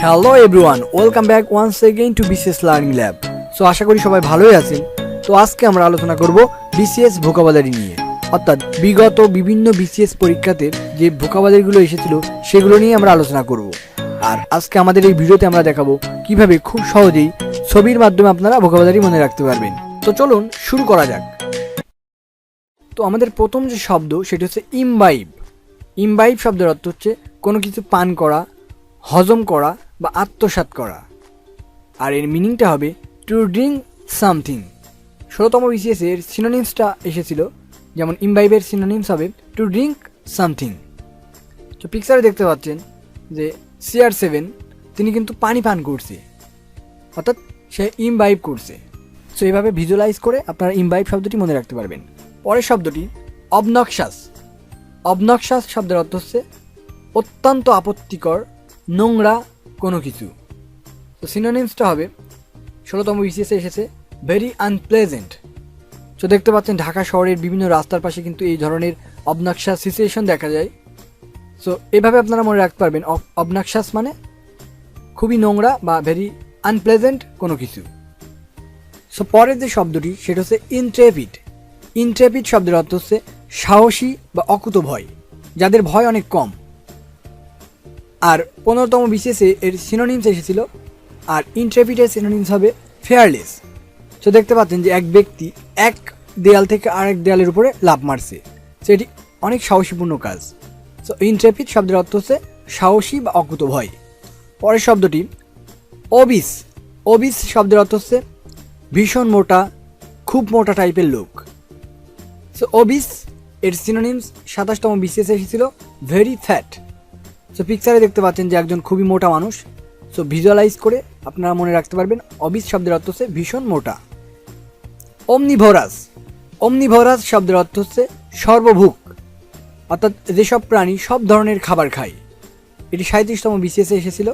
Hello everyone, welcome back once again to BCS learning lab. So আশা করি সবাই ভালোই আছেন। তো আজকে আমরা আলোচনা করব বিসিএস ভোকাবুলারি নিয়ে, অর্থাৎ বিগত বিভিন্ন বিসিএস পরীক্ষাতে যে ভোকাবুলারিগুলো এসেছিল সেগুলো নিয়ে আমরা আলোচনা করব। আর আজকে আমাদের এই ভিডিওতে আমরা দেখাবো কিভাবে খুব সহজেই ছবির মাধ্যমে আপনারা ভোকাবুলারি মনে রাখতে পারবেন। তো চলুন শুরু করা যাক। তো আমাদের প্রথম যে শব্দ সেটি হচ্ছে ইমবাইব। ইমবাইব শব্দের অর্থ হচ্ছে কোনো কিছু পান করা, হজম করা বা আত্মসাৎ করা। আর এর মিনিংটা হবে টু ড্রিঙ্ক সামথিং। 16তম বিসিএস এর সিনোনিমসটা এসেছিল, যেমন ইমবাইবের সিনোনিমস হবে টু ড্রিঙ্ক সামথিং। তো পিকচারে দেখতে পাচ্ছেন যে CR7 তিনি কিন্তু পানি পান করছে, অর্থাৎ সে ইমবাইব করছে। সো এইভাবে ভিজুয়ালাইজ করে আপনারা ইমবাইব শব্দটি মনে রাখতে পারবেন। পরের শব্দটি অবনক্সাস। অবনক্সাস শব্দের অর্থ হচ্ছে অত্যন্ত আপত্তিকর, নোংরা কোনো কিছু। তো সিনোনিমসটা হবে 16তম বিসিএসে এসেছে ভেরি আনপ্লেজেন্ট। তো দেখতে পাচ্ছেন ঢাকা শহরের বিভিন্ন রাস্তার পাশে কিন্তু এই ধরনের অবনক্সাস সিচুয়েশন দেখা যায়। সো এভাবে আপনারা মনে রাখতে পারবেন অবনক্সাস মানে খুবই নোংরা বা ভেরি আনপ্লেজেন্ট কোনো কিছু। সো পরের যে শব্দটি সেটা হচ্ছে ইন্ট্রেপিড। ইন্ট্রেপিড শব্দের অর্থ হচ্ছে সাহসী বা অকুতভয়, যাদের ভয় অনেক কম। আর 15তম বিসিএসে এর সিনোনিমস এসেছিল, আর ইন্ট্রেপিডের সিনোনিমস হবে ফেয়ারলেস। তো দেখতে পাচ্ছেন যে এক ব্যক্তি এক দেয়াল থেকে আরেক দেয়ালের উপরে লাফ মারছে, সো এটি অনেক সাহসীপূর্ণ কাজ। সো ইন্ট্রেপিড শব্দের অর্থ হচ্ছে সাহসী বা অকুতভয়। পরের শব্দটি ওবিস। ওবিস শব্দের অর্থ হচ্ছে ভীষণ মোটা, খুব মোটা টাইপের লোক। সো ওবিস এর সিনোনিমস 27তম বিসিএসে এসেছিল ভেরি ফ্যাট। সো পিকচারে দেখতে পাচ্ছেন যে একজন খুবই মোটা মানুষ। সো ভিজুয়ালাইজ করে আপনারা মনে রাখতে পারবেন অবিস শব্দের অর্থ হচ্ছে ভীষণ মোটা। অমনিভোরাস। অমনিভোরাস শব্দের অর্থ হচ্ছে সর্বভুক, অর্থাৎ যেসব প্রাণী সব ধরনের খাবার খায়। এটি 37তম বিসিএসে এসেছিল।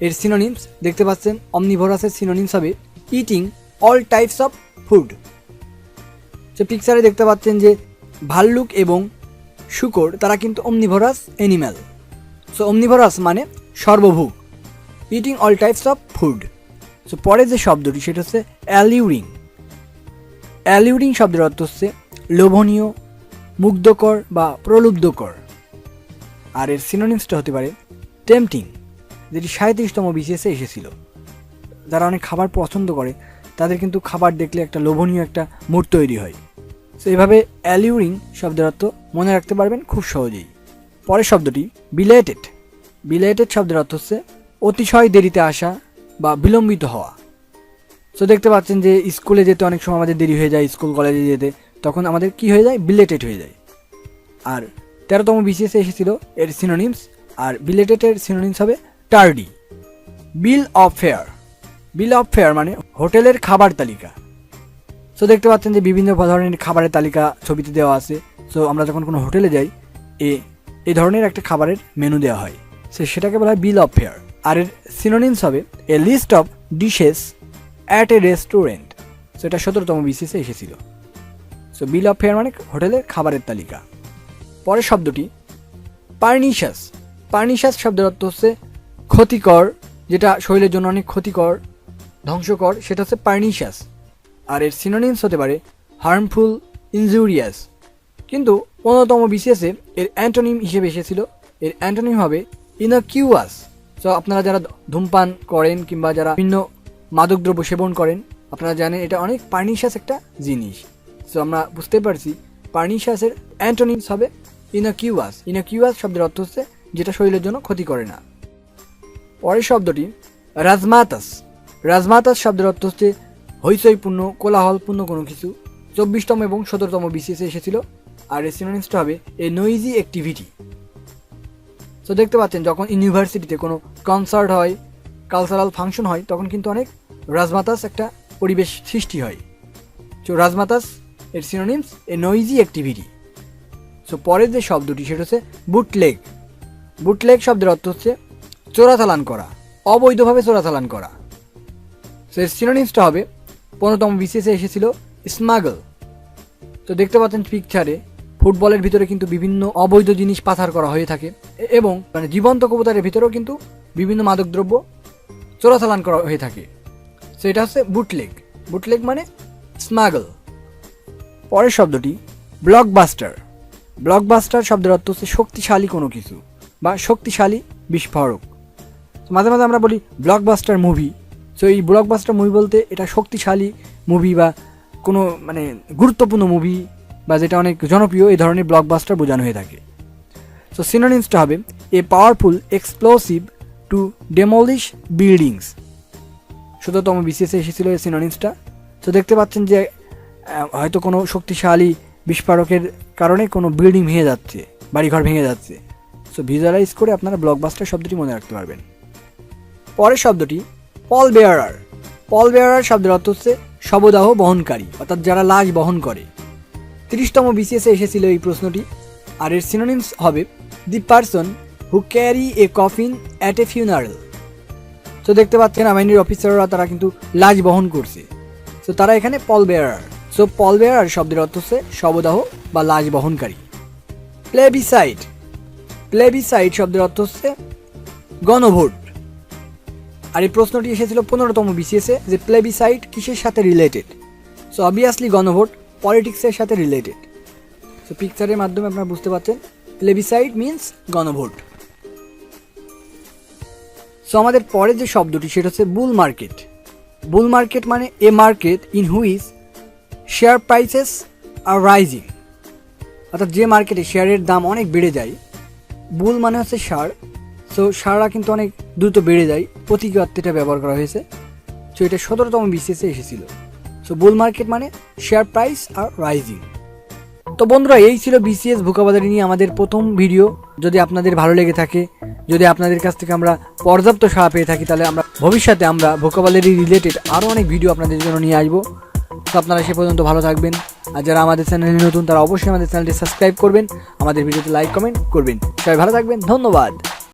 এর সিনোনিমস দেখতে পাচ্ছেন অমনিভোরাসের সিনোনিমস হবে eating all types of food. So পিকচারে দেখতে পাচ্ছেন যে ভাল্লুক এবং শূকর তারা কিন্তু অমনিভোরাস অ্যানিম্যাল। সো অমনিভোরাস মানে সর্বভুক, eating all types of food. So পরের যে শব্দটি সেটা হচ্ছে অ্যালিউরিং। অ্যালিউরিং শব্দের অর্থ হচ্ছে লোভনীয়, মুগ্ধকর বা প্রলুব্ধকর। আর এর সিনোনিমসটা হতে পারে টেম্পটিং, যেটি 37তম বিসিএসে এসেছিল। যারা অনেক খাবার পছন্দ করে তাদের কিন্তু খাবার দেখলে একটা লোভনীয় একটা মুড তৈরি হয়। সো এইভাবে অ্যালিউরিং শব্দের অর্থ মনে রাখতে পারবেন খুব সহজেই। পরের শব্দটি বিলেটেড। বিলেটেড শব্দের অর্থ হচ্ছে অতিশয় দেরিতে আসা বা বিলম্বিত হওয়া। সো দেখতে পাচ্ছেন যে স্কুলে যেতে অনেক সময় আমাদের দেরি হয়ে যায়, স্কুল কলেজে যেতে, তখন আমাদের কি হয়ে যায়, বিলেটেড হয়ে যায়। আর 13তম বিসিএসে এসেছিল এর সিনোনিমস, আর বিলেটেডের সিনোনিমস হবে টার্ডি। বিল of fair. Bill of fair মানে হোটেলের খাবার তালিকা। সো দেখতে পাচ্ছেন যে বিভিন্ন ধরনের খাবারের তালিকা ছবিতে দেওয়া আছে। সো আমরা যখন কোনো হোটেলে যাই এই ধরনের একটা খাবারের মেনু দেওয়া হয়, সো সেটাকে বলা হয় বিল অফ ফেয়ার। আর এর সিনোনিমস হবে a list of dishes at a restaurant. So এটা 17তম বিসিএসে এসেছিল। সো বিল অফ ফেয়ার মানে হোটেলের খাবারের তালিকা। পরের শব্দটি পার্নিশাস। পার্নিশাস শব্দের অর্থ হচ্ছে ক্ষতিকর, যেটা শরীরের জন্য অনেক ক্ষতিকর, ধ্বংসকর, সেটা হচ্ছে পার্নিশাস। আর এর সিনোনিমস হতে পারে হার্মফুল, ইনজুরিয়াস। কিন্তু 15তম বিসিএসে এর অ্যান্টোনিম হিসেবে এসেছিল। এর অ্যান্টোনিম হবে ইনকিউয়াস। সো আপনারা যারা ধূমপান করেন কিংবা যারা বিভিন্ন মাদকদ্রব্য সেবন করেন, আপনারা জানেন এটা অনেক পার্নিশাস একটা জিনিস। সো আমরা বুঝতে পারছি পার্নিশাসের অ্যান্টোনিমস হবে ইনকিউয়াস। ইনকিউয়াস শব্দের অর্থ হচ্ছে যেটা শরীরের জন্য ক্ষতি করে না। পরের শব্দটি রাজমাতাস। রাজমাতাস শব্দের অর্থ হচ্ছে হইচইপূর্ণ, কোলাহলপূর্ণ কোনো কিছু। 24তম এবং 17তম বিসিএসে এসেছিল। আর এর সিনোনিমসটা হবে এ নয়েজি অ্যাক্টিভিটি। সো দেখতে পাচ্ছেন যখন ইউনিভার্সিটিতে কোনো কনসার্ট হয়, কালচারাল ফাংশন হয়, তখন কিন্তু অনেক রাজমাতাস একটা পরিবেশ সৃষ্টি হয়। সো রাজমাতাস এর সিনোনিমস এ নয়েজি অ্যাক্টিভিটি। সো পরের যে শব্দটি সেটা হচ্ছে বুটলেগ। বুটলেগ শব্দের অর্থ হচ্ছে চোরাচালান করা, অবৈধভাবে চোরাচালান করা। সো এর সিনোনিমসটা হবে 15তম বিসিএসে এসেছিল স্মাগল। তো দেখতে পাচ্ছেন পিকচারে ফুটবলের ভিতরে কিন্তু বিভিন্ন অবৈধ জিনিস পাচার করা হয়ে থাকে, এবং মানে জীবন্ত কবুতরের ভিতরেও কিন্তু বিভিন্ন মাদকদ্রব্য চোরাচালান করা হয়ে থাকে। সো এটা হচ্ছে বুটলেগ। বুটলেগ মানে স্মাগল। পরের শব্দটি ব্লকবাস্টার। ব্লকবাস্টার শব্দের অর্থ হচ্ছে শক্তিশালী কোনো কিছু বা শক্তিশালী বিস্ফোরক। মাঝে মাঝে আমরা বলি ব্লকবাস্টার মুভি। সো এই ব্লকবাস্টার মুভি বলতে এটা শক্তিশালী মুভি বা কোনো মানে গুরুত্বপূর্ণ মুভি বা যেটা অনেক জনপ্রিয়, এই ধরনের ব্লকবাস্টার বোঝানো হয়ে থাকে। সো সিনোনিমসটা হবে a powerful explosive to demolish buildings. 17তম বিসিএসে এসেছিল এই সিনোনিমসটা। তো দেখতে পাচ্ছেন যে হয়তো কোনো শক্তিশালী বিস্ফোরকের কারণে কোনো বিল্ডিং ভেঙে যাচ্ছে, বাড়িঘর ভেঙে যাচ্ছে। সো ভিজুয়ালাইজ করে আপনারা ব্লকবাস্টার শব্দটি মনে রাখতে পারবেন। পরের শব্দটি পলবেয়ারার। পলবেয়ারার শব্দের অর্থ হচ্ছে শবদাহ বহনকারী, অর্থাৎ যারা লাশ বহন করে। 30তম বিসিএসে এসেছিল এই প্রশ্নটি। আর এর সিনোনিমস হবে the person who carry a coffin at a funeral. তো দেখতে পাচ্ছেন আর্মির অফিসাররা তারা কিন্তু লাশ বহন করছে। সো তারা এখানে পলবেয়ারার। সো পলবেয়ারার শব্দের অর্থ হচ্ছে শবদাহ বা লাশ বহনকারী। প্লেবিসাইড। প্লেবিসাইড শব্দের অর্থ হচ্ছে গণভোট। আর এই প্রশ্নটি এসেছিল 15তম বিসিএসে যে প্লেবিসাইড কিসের সাথে রিলেটেড। সো অবভিয়াসলি গণভোট পলিটিক্সের সাথে রিলেটেড। সো পিকচারের মাধ্যমে আপনারা বুঝতে পারছেন প্লেবিসাইড মিনস গণভোট। সো আমাদের পরে যে শব্দটি সেটা হচ্ছে বুল মার্কেট। বুল মার্কেট মানে a market in which share prices are rising, অর্থাৎ যে মার্কেটে শেয়ারের দাম অনেক বেড়ে যায়। বুল মানে হচ্ছে ষাঁড়। সো ষাঁড়রা কিন্তু অনেক দ্রুত বেড়ে যায়, প্রতীকী অর্থে এটা ব্যবহার করা হয়েছে। সো এটা 17তম বিসিএসে এসেছিল। সো বুল মার্কেট মানে শেয়ার প্রাইস আর রাইজিং। তো বন্ধুরা, এই ছিল বিসিএস ভোকাবুলারি নিয়ে আমাদের প্রথম ভিডিও। যদি আপনাদের ভালো লেগে থাকে, যদি আপনাদের কাছ থেকে আমরা পর্যাপ্ত সাড়া পেয়ে থাকি, তাহলে আমরা ভবিষ্যতে আমরা ভোকাবুলারি রিলেটেড আরও অনেক ভিডিও আপনাদের জন্য নিয়ে আসবো। তো আপনারা সে পর্যন্ত ভালো থাকবেন। আর যারা আমাদের চ্যানেলে নতুন তারা অবশ্যই আমাদের চ্যানেলটি সাবস্ক্রাইব করবেন, আমাদের ভিডিওতে লাইক কমেন্ট করবেন। সবাই ভালো থাকবেন, ধন্যবাদ।